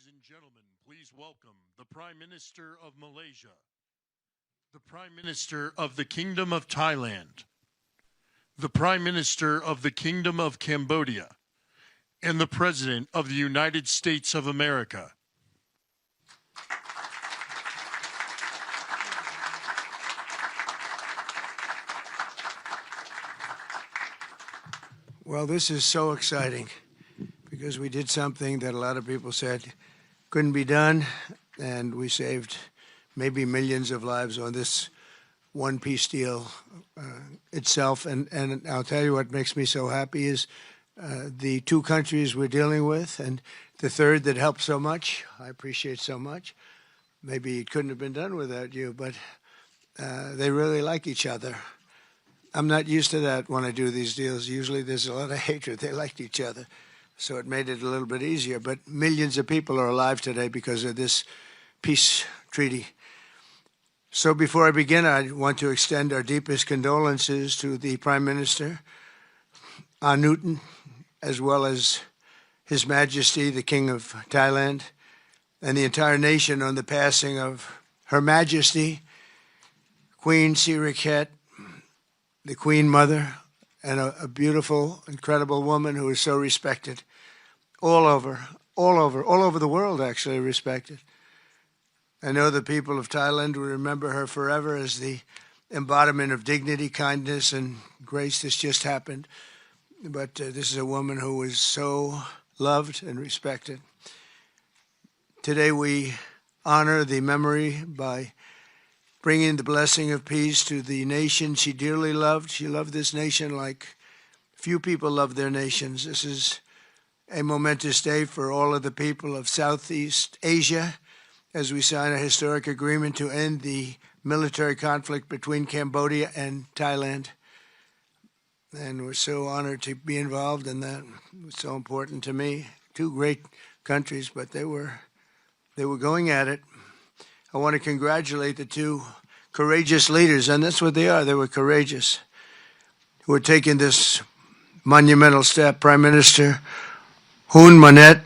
Ladies and gentlemen, please welcome the Prime Minister of Malaysia, the Prime Minister of the Kingdom of Thailand, the Prime Minister of the Kingdom of Cambodia, and the President of the United States of America. Well, this is so exciting because we did something that a lot of people said couldn't be done, and we saved maybe millions of lives on this one peace deal itself. And I'll tell you what makes me so happy is the two countries we're dealing with, and the third that helped so much. I appreciate so much. Maybe it couldn't have been done without you, but they really like each other. I'm not used to that when I do these deals. Usually there's a lot of hatred. They liked each other, so it made it a little bit easier. But millions of people are alive today because of this peace treaty. So before I begin, I want to extend our deepest condolences to the Prime Minister, Newton, as well as His Majesty, the King of Thailand, and the entire nation on the passing of Her Majesty, Queen Sirikhet, the Queen Mother, and a beautiful, incredible woman who is so respected all over the world, actually respected. I know the people of Thailand will remember her forever as the embodiment of dignity, kindness, and grace. This just happened. But this is a woman who was so loved and respected. Today we honor the memory by bringing the blessing of peace to the nation she dearly loved. She loved this nation like few people love their nations. This is a momentous day for all of the people of Southeast Asia as we sign a historic agreement to end the military conflict between Cambodia and Thailand. And we're so honored to be involved in that. It was so important to me. Two great countries, but they were going at it. I want to congratulate the two courageous leaders, and that's what they are. They were courageous, who are taking this monumental step. Prime Minister Hun Manet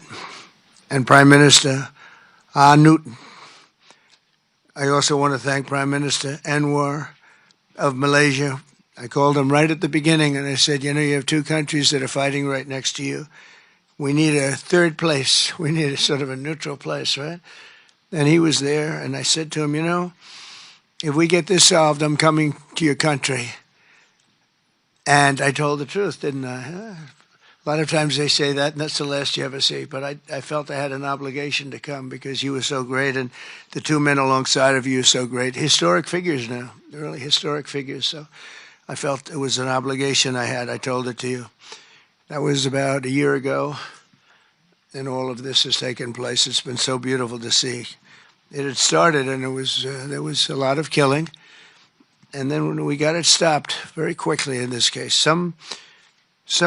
and Prime Minister Newton. I also want to thank Prime Minister Anwar of Malaysia. I called him right at the beginning, and I said, you know, you have two countries that are fighting right next to you. We need a third place. We need a sort of a neutral place, right? And he was there, and I said to him, you know, if we get this solved, I'm coming to your country. And I told the truth, didn't I? A lot of times they say that, and that's the last you ever see. But I felt I had an obligation to come because you were so great, and the two men alongside of you are so great. Historic figures now, they're really historic figures. So I felt it was an obligation I had. I told it to you. That was about a year ago, and all of this has taken place. It's been so beautiful to see. It had started, and there was a lot of killing, and then when we got it stopped very quickly in this case. Some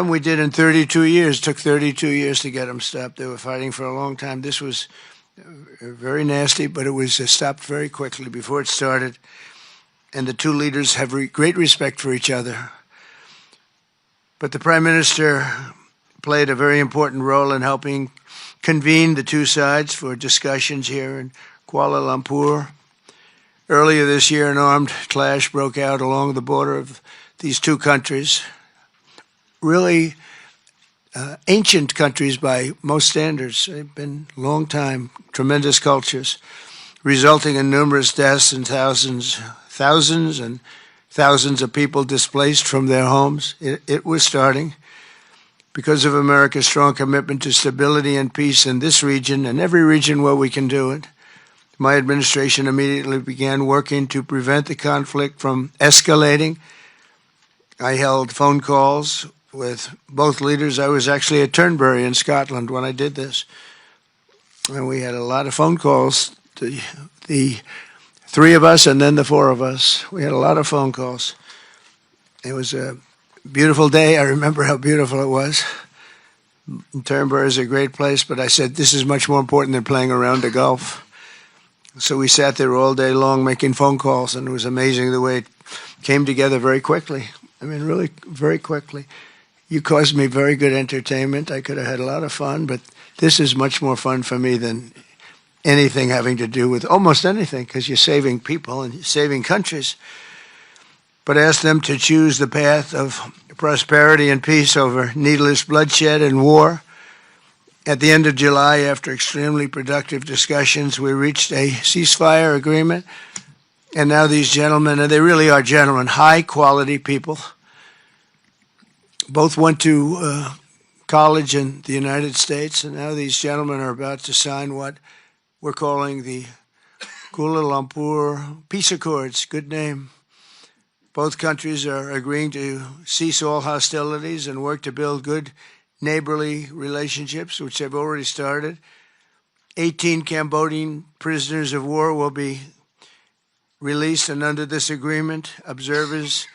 we did in 32 years. It took 32 years to get them stopped. They were fighting for a long time. This was very nasty, but it was stopped very quickly before it started, and the two leaders have great respect for each other. But the Prime Minister played a very important role in helping convene the two sides for discussions here in Kuala Lumpur. Earlier this year, an armed clash broke out along the border of these two countries, really ancient countries by most standards. They've been long time, tremendous cultures, resulting in numerous deaths and thousands and thousands of people displaced from their homes. It was starting. Because of America's strong commitment to stability and peace in this region and every region where we can do it, my administration immediately began working to prevent the conflict from escalating. I held phone calls with both leaders. I was actually at Turnberry in Scotland when I did this. And we had a lot of phone calls, the three of us and then the four of us. We had a lot of phone calls. It was a beautiful day. I remember how beautiful it was. Turnberry is a great place, but I said, this is much more important than playing around the Gulf. So we sat there all day long making phone calls, and it was amazing the way it came together very quickly. I mean, really very quickly. You caused me very good entertainment. I could have had a lot of fun, but this is much more fun for me than anything having to do with almost anything, because you're saving people and you're saving countries. But ask them to choose the path of prosperity and peace over needless bloodshed and war. At the end of July, after extremely productive discussions, we reached a ceasefire agreement. And now these gentlemen, and they really are gentlemen, high-quality people, both went to college in the United States, and now these gentlemen are about to sign what we're calling the Kuala Lumpur Peace Accords. Good name. Both countries are agreeing to cease all hostilities and work to build good neighborly relationships, which have already started. 18 Cambodian prisoners of war will be released, and under this agreement, observers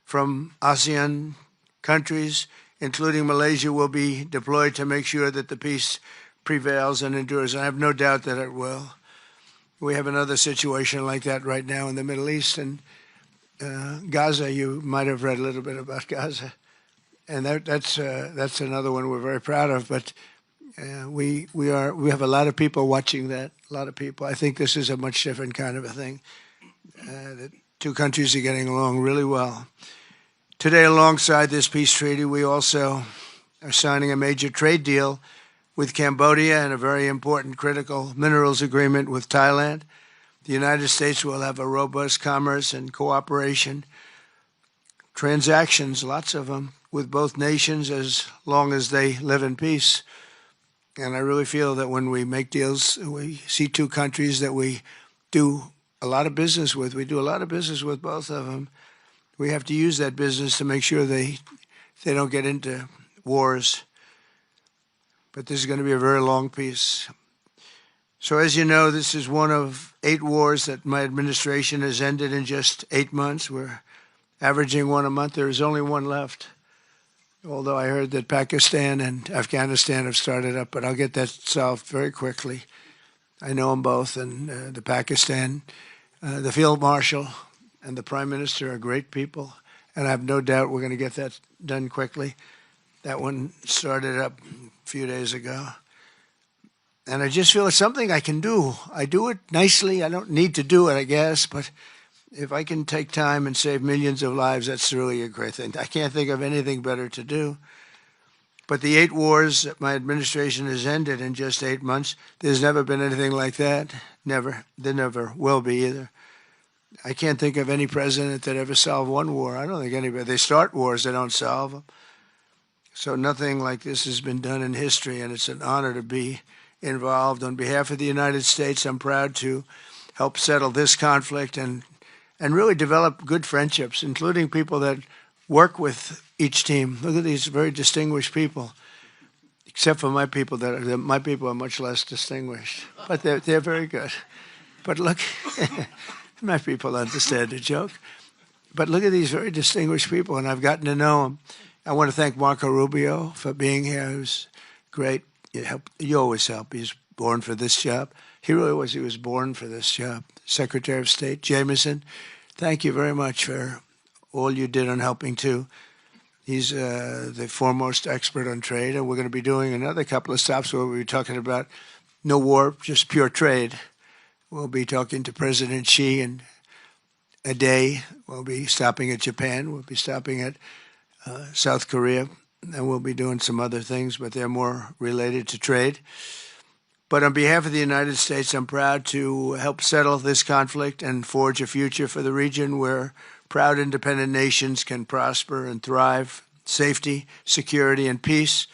from ASEAN countries, including Malaysia, will be deployed to make sure that the peace prevails and endures. I have no doubt that it will. We have another situation like that right now in the Middle East, and Gaza. You might have read a little bit about Gaza, and that's another one we're very proud of. But we have a lot of people watching that. A lot of people. I think this is a much different kind of a thing. The two countries are getting along really well. Today, alongside this peace treaty, we also are signing a major trade deal with Cambodia and a very important critical minerals agreement with Thailand. The United States will have a robust commerce and cooperation transactions, lots of them, with both nations as long as they live in peace. And I really feel that when we make deals, we see two countries that we do a lot of business with. We do a lot of business with both of them. We have to use that business to make sure they don't get into wars. But this is going to be a very long peace. So as you know, this is one of 8 wars that my administration has ended in just 8 months. We're averaging one a month. There is only one left, although I heard that Pakistan and Afghanistan have started up, but I'll get that solved very quickly. I know them both, and the Pakistan, the Field Marshal and the Prime Minister are great people, and I have no doubt we're going to get that done quickly. That one started up a few days ago. And I just feel it's something I can do. I do it nicely. I don't need to do it, I guess, but if I can take time and save millions of lives, that's really a great thing. I can't think of anything better to do. But the 8 wars that my administration has ended in just 8 months, there's never been anything like that. Never. There never will be either. I can't think of any president that ever solved one war. I don't think anybody. They start wars, they don't solve them. So nothing like this has been done in history, and it's an honor to be involved. On behalf of the United States, I'm proud to help settle this conflict and really develop good friendships, including people that work with each team. Look at these very distinguished people, except for my people. My people are much less distinguished, but they're very good. But look, my people understand the joke. But look at these very distinguished people, and I've gotten to know them. I want to thank Marco Rubio for being here. He was great. You always help. He's born for this job. He really was. He was born for this job. Secretary of State Jameson, thank you very much for all you did on helping too. He's the foremost expert on trade, and we're going to be doing another couple of stops where we'll be talking about no war, just pure trade. We'll be talking to President Xi in a day. We'll be stopping at Japan. We'll be stopping at South Korea. And we'll be doing some other things, but they're more related to trade. But on behalf of the United States, I'm proud to help settle this conflict and forge a future for the region where proud independent nations can prosper and thrive, safety, security, and peace.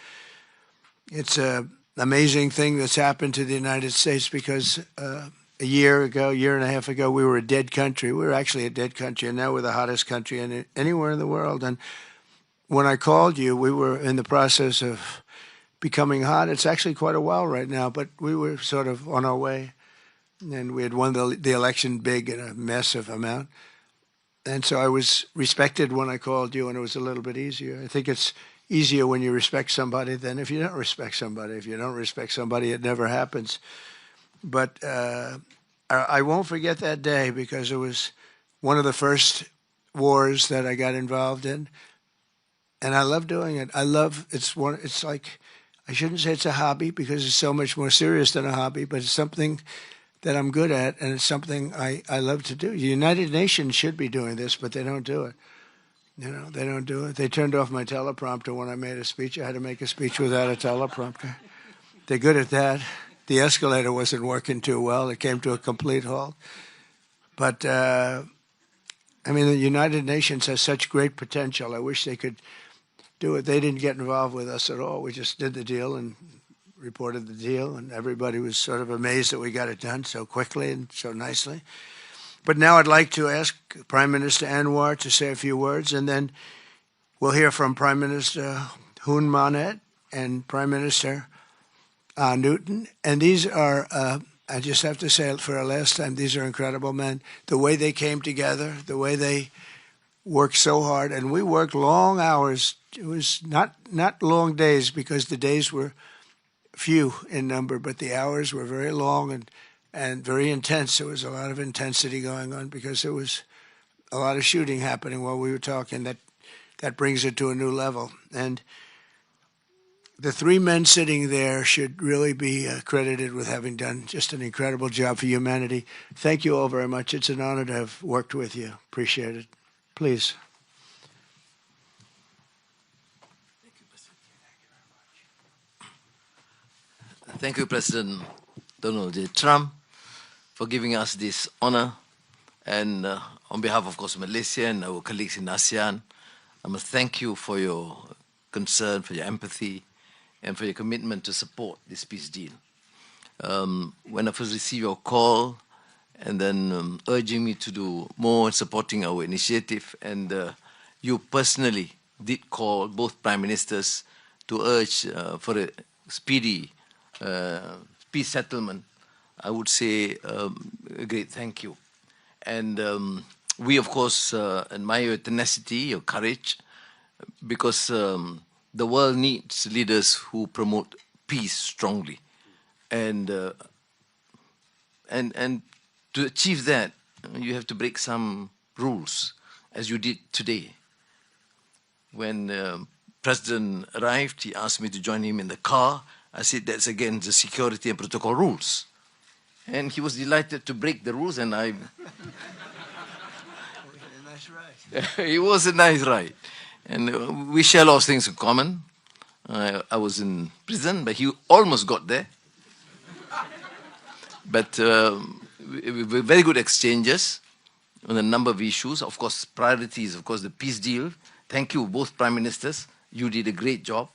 It's an amazing thing that's happened to the United States because a year and a half ago, we were a dead country. We were actually a dead country, and now we're the hottest country anywhere in the world. And when I called you, we were in the process of becoming hot. It's actually quite a while right now, but we were sort of on our way. And we had won the election big in a massive amount. And so I was respected when I called you, and it was a little bit easier. I think it's easier when you respect somebody than if you don't respect somebody. If you don't respect somebody, it never happens. But I won't forget that day because it was one of the first wars that I got involved in. and I love doing it. It's like, I shouldn't say it's a hobby because it's so much more serious than a hobby, but it's something that I'm good at, and it's something I love to do. The United Nations should be doing this, but they don't do it. They don't do it. They turned off my teleprompter when I made a speech. I had to make a speech without a teleprompter. They're good at that. The escalator wasn't working too well. It came to a complete halt. But, the United Nations has such great potential. I wish they could do it. They didn't get involved with us at all. We just did the deal and reported the deal, and everybody was sort of amazed that we got it done so quickly and so nicely. But now I'd like to ask Prime Minister Anwar to say a few words, and then we'll hear from Prime Minister Hun Manet and Prime Minister Newton. And these are, I just have to say it for a last time, these are incredible men. The way they came together, the way they worked so hard, and we worked long hours. It was not long days because the days were few in number, but the hours were very long and very intense. There was a lot of intensity going on because there was a lot of shooting happening while we were talking. That brings it to a new level. And the three men sitting there should really be credited with having done just an incredible job for humanity. Thank you all very much. It's an honor to have worked with you. Appreciate it. Please. Thank you, President Donald J. Trump, for giving us this honor. And on behalf, of course, Malaysia and our colleagues in ASEAN, I must thank you for your concern, for your empathy, and for your commitment to support this peace deal. When I first received your call and then urging me to do more in supporting our initiative, and you personally did call both prime ministers to urge for a speedy peace settlement, I would say a great thank you. And we, of course, admire your tenacity, your courage, because the world needs leaders who promote peace strongly. And to achieve that, you have to break some rules, as you did today. When President arrived, he asked me to join him in the car. I said, that's against the security and protocol rules. And he was delighted to break the rules, and I... Nice ride. It was a nice ride. And we share a lot of things in common. I was in prison, but he almost got there. But very good exchanges on a number of issues. Of course, priorities, of course, the peace deal. Thank you, both prime ministers. You did a great job.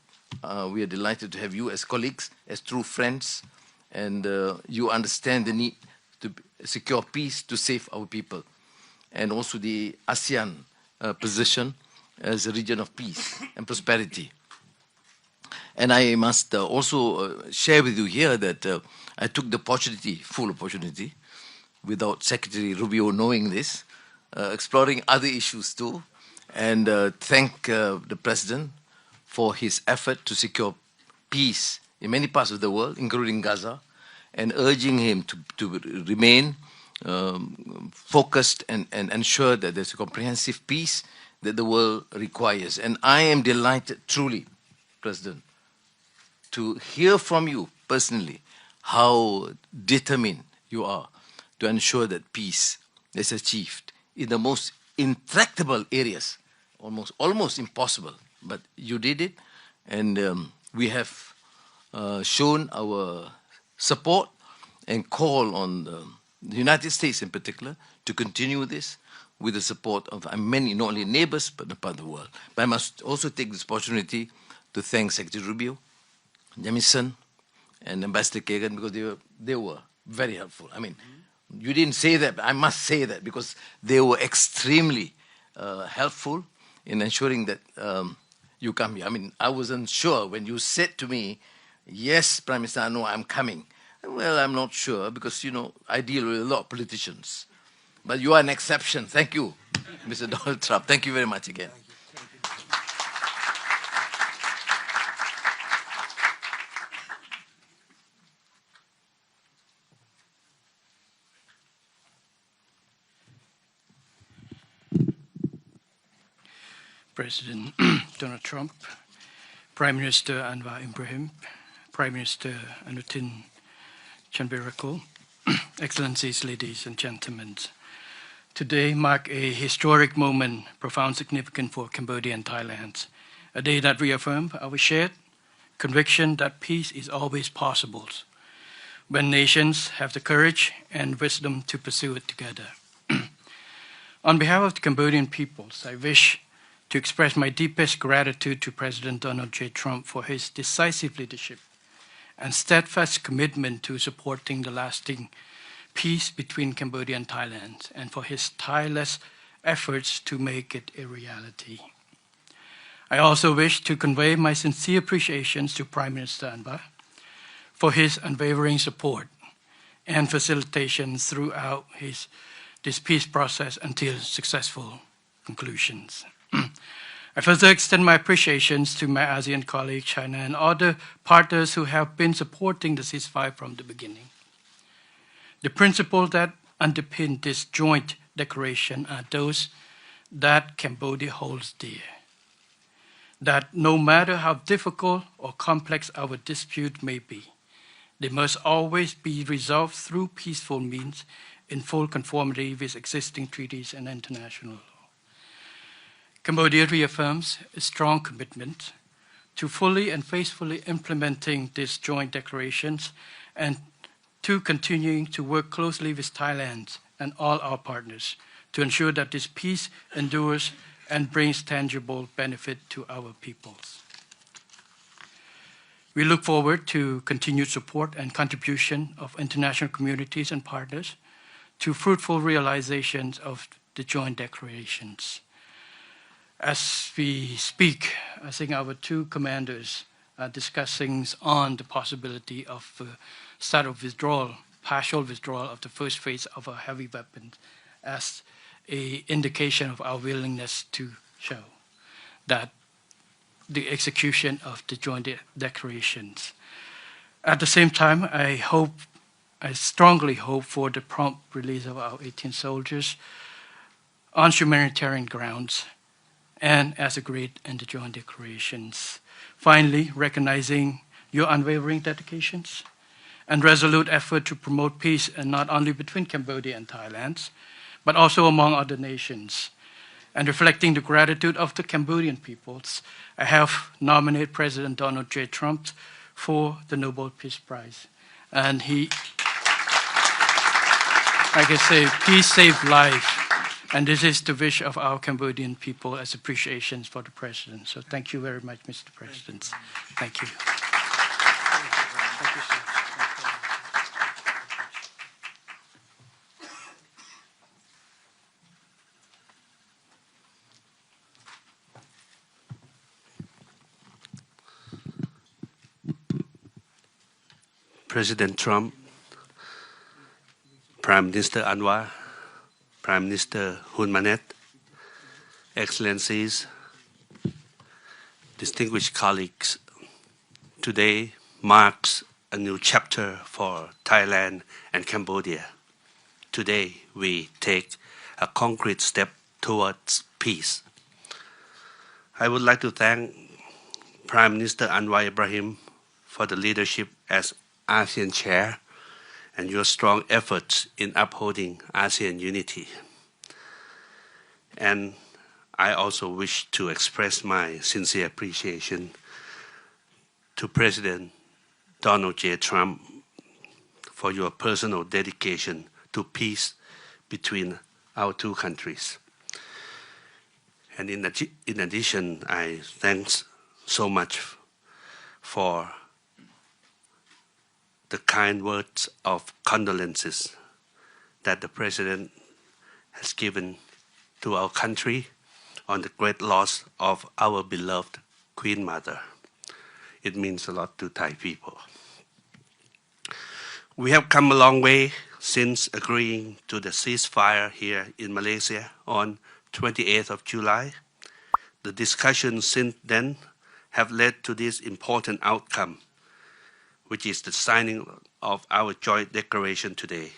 We are delighted to have you as colleagues, as true friends, and you understand the need to secure peace to save our people, and also the ASEAN position as a region of peace and prosperity. And I must also share with you here that I took the opportunity, full opportunity, without Secretary Rubio knowing this, exploring other issues too, and thank the President for his effort to secure peace in many parts of the world, including Gaza, and urging him to remain focused and ensure that there's a comprehensive peace that the world requires. And I am delighted, truly, President, to hear from you personally how determined you are to ensure that peace is achieved in the most intractable areas, almost impossible. But you did it, and we have shown our support and call on the United States in particular to continue this with the support of many, not only neighbors, but part of the world. But I must also take this opportunity to thank Secretary Rubio, Jamison, and Ambassador Kagan, because they were very helpful. I mean, you didn't say that, but I must say that, because they were extremely helpful in ensuring that you come here. I mean, I wasn't sure when you said to me, yes, Prime Minister, no, I'm coming. Well, I'm not sure, because, you know, I deal with a lot of politicians. But you are an exception. Thank you, Mr. Donald Trump. Thank you very much again. President Donald Trump, Prime Minister Anwar Ibrahim, Prime Minister Anutin Chanvirakul, Excellencies, ladies and gentlemen. Today marks a historic moment, profound significance for Cambodia and Thailand, a day that reaffirms our shared conviction that peace is always possible when nations have the courage and wisdom to pursue it together. On behalf of the Cambodian peoples, I wish to express my deepest gratitude to President Donald J. Trump for his decisive leadership and steadfast commitment to supporting the lasting peace between Cambodia and Thailand, and for his tireless efforts to make it a reality. I also wish to convey my sincere appreciations to Prime Minister Anwar for his unwavering support and facilitation throughout this peace process until successful conclusions. I further extend my appreciations to my ASEAN colleagues, China, and other partners who have been supporting the ceasefire from the beginning. The principles that underpin this joint declaration are those that Cambodia holds dear. That no matter how difficult or complex our dispute may be, they must always be resolved through peaceful means in full conformity with existing treaties and international law. Cambodia reaffirms a strong commitment to fully and faithfully implementing these joint declarations and to continuing to work closely with Thailand and all our partners to ensure that this peace endures and brings tangible benefit to our peoples. We look forward to continued support and contribution of international communities and partners to fruitful realizations of the joint declarations. As we speak, I think our two commanders are discussing on the possibility of start of withdrawal, partial withdrawal of the first phase of our heavy weapons as an indication of our willingness to show that the execution of the joint declarations. At the same time, I strongly hope for the prompt release of our 18 soldiers on humanitarian grounds and as agreed in the joint declarations. Finally, recognizing your unwavering dedications and resolute effort to promote peace, and not only between Cambodia and Thailand, but also among other nations. And reflecting the gratitude of the Cambodian peoples, I have nominated President Donald J. Trump for the Nobel Peace Prize. And he, like I say, peace saved life. And this is the wish of our Cambodian people as appreciations for the President. So thank you very much, Mr. President. Thank you. Thank you, sir. President Trump, Prime Minister Anwar, Prime Minister Hun Manet, Excellencies, distinguished colleagues, today marks a new chapter for Thailand and Cambodia. Today we take a concrete step towards peace. I would like to thank Prime Minister Anwar Ibrahim for the leadership as ASEAN Chair and your strong efforts in upholding ASEAN unity. And I also wish to express my sincere appreciation to President Donald J. Trump for your personal dedication to peace between our two countries. And in addition, I thanks so much for the kind words of condolences that the President has given to our country on the great loss of our beloved Queen Mother. It means a lot to Thai people. We have come a long way since agreeing to the ceasefire here in Malaysia on 28th of July. The discussions since then have led to this important outcome, which is the signing of our joint declaration today.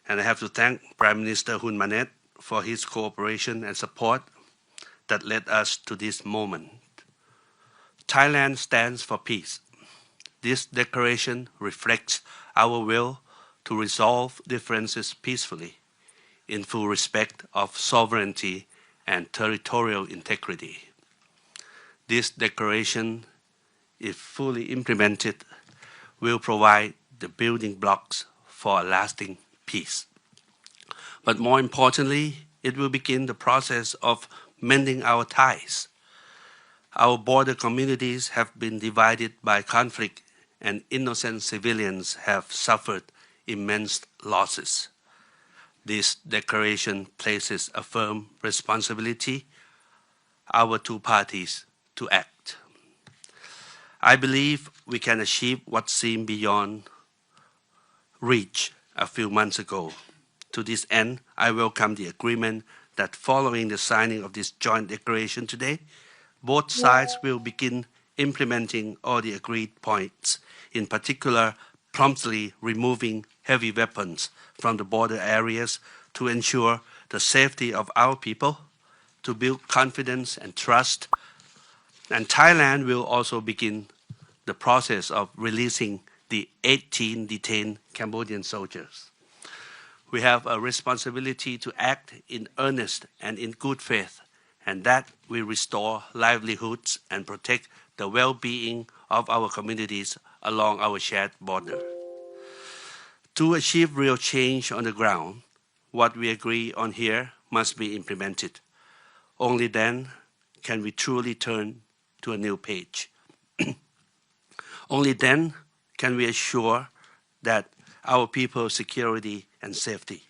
And I have to thank Prime Minister Hun Manet for his cooperation and support. that led us to this moment. Thailand stands for peace. This declaration reflects our will to resolve differences peacefully, in full respect of sovereignty and territorial integrity. This declaration, if fully implemented, will provide the building blocks for a lasting peace. But more importantly, it will begin the process of mending our ties. Our border communities have been divided by conflict, and innocent civilians have suffered immense losses. This declaration places a firm responsibility our two parties to act. I believe we can achieve what seemed beyond reach a few months ago. To this end, I welcome the agreement that following the signing of this joint declaration today, both sides will begin implementing all the agreed points, in particular, promptly removing heavy weapons from the border areas to ensure the safety of our people, to build confidence and trust. And Thailand will also begin the process of releasing the 18 detained Cambodian soldiers. We have a responsibility to act in earnest and in good faith, and that we restore livelihoods and protect the well-being of our communities along our shared border. To achieve real change on the ground, what we agree on here must be implemented. Only then can we truly turn to a new page. Only then can we assure that our people's security and safety.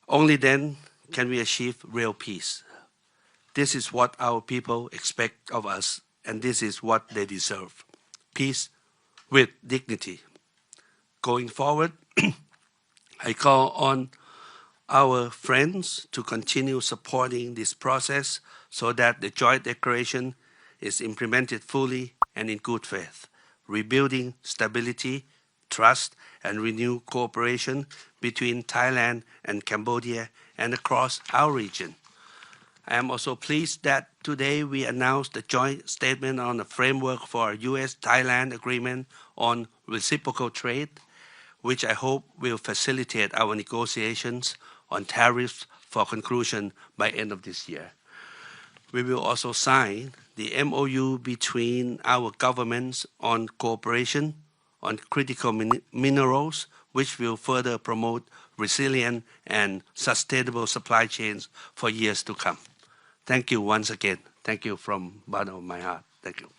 Only then can we achieve real peace. This is what our people expect of us, and this is what they deserve. Peace with dignity. Going forward, I call on our friends to continue supporting this process so that the joint declaration is implemented fully and in good faith, rebuilding stability, trust, and renewed cooperation between Thailand and Cambodia and across our region. I am also pleased that today we announced the joint statement on the framework for a U.S.-Thailand agreement on reciprocal trade, which I hope will facilitate our negotiations on tariffs for conclusion by end of this year. We will also sign the MOU between our governments on cooperation on critical minerals, which will further promote resilient and sustainable supply chains for years to come. Thank you once again. Thank you from the bottom of my heart. Thank you.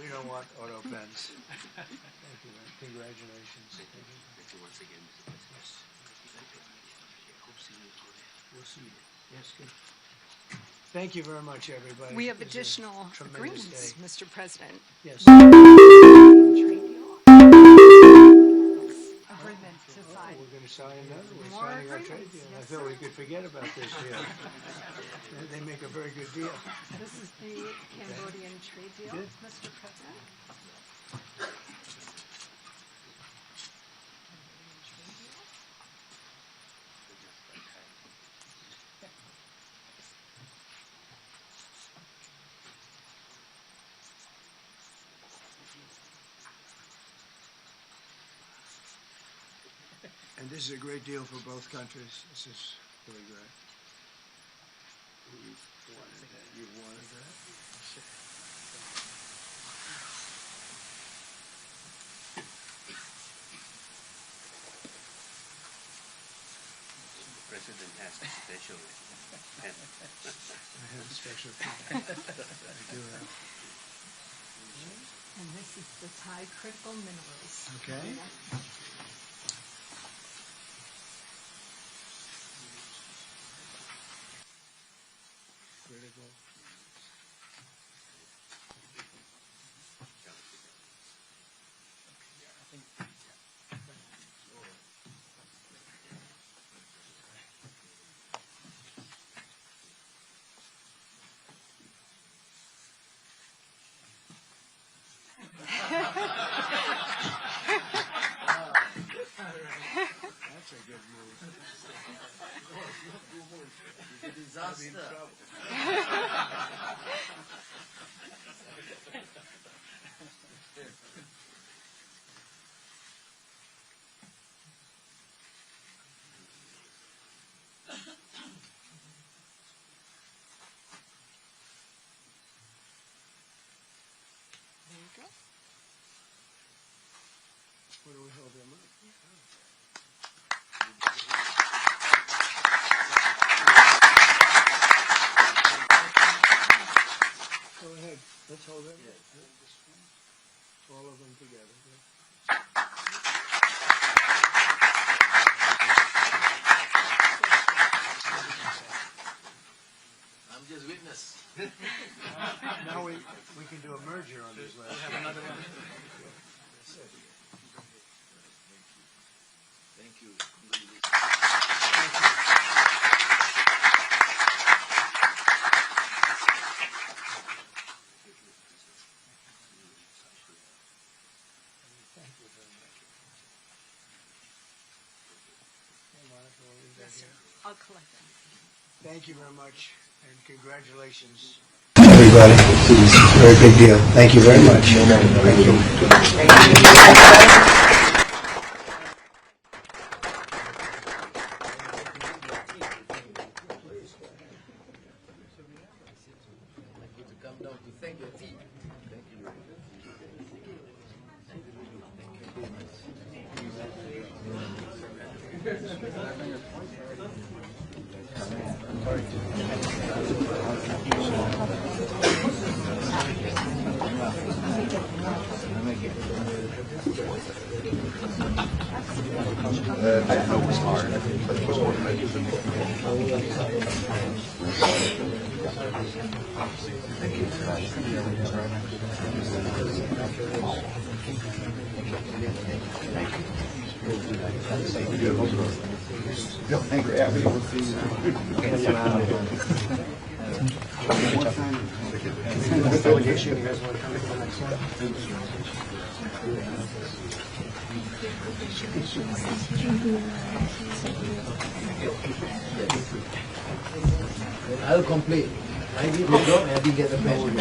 We don't want auto pens. Thank you, man. Congratulations. Thank you once again, Mr. President. We'll see you. Yes, good. Thank you very much, everybody. We have It was a additional tremendous agreements, day. Mr. President. Yes. Agreement to sign. We're going to sign another. We're More signing our trade agreements. deal. I Yes, thought we sir. could forget about this deal. They make a very good deal. This is the Cambodian trade deal, Good. Mr. President. And this is a great deal for both countries. This is really great. You wanted that. You wanted that. The President has a special pen. I have a special thing. I do have. And this is the Thai critical minerals. Okay. Critical. That's a good move. There you go. Where do we hold them up? Go ahead. Let's hold it. All of them together. I'm just witness. Now we can do a merger on this last. Have another one. Thank you. Thank you very much. Hey, Monica, we'll leave that here. I'll collect them. Thank you very much, and congratulations. Everybody, this is a very big deal. Thank you very much. Come down to thank your team. Delegation, you guys want to come to the next one? I'll complain. I did the job and I didn't get the pension.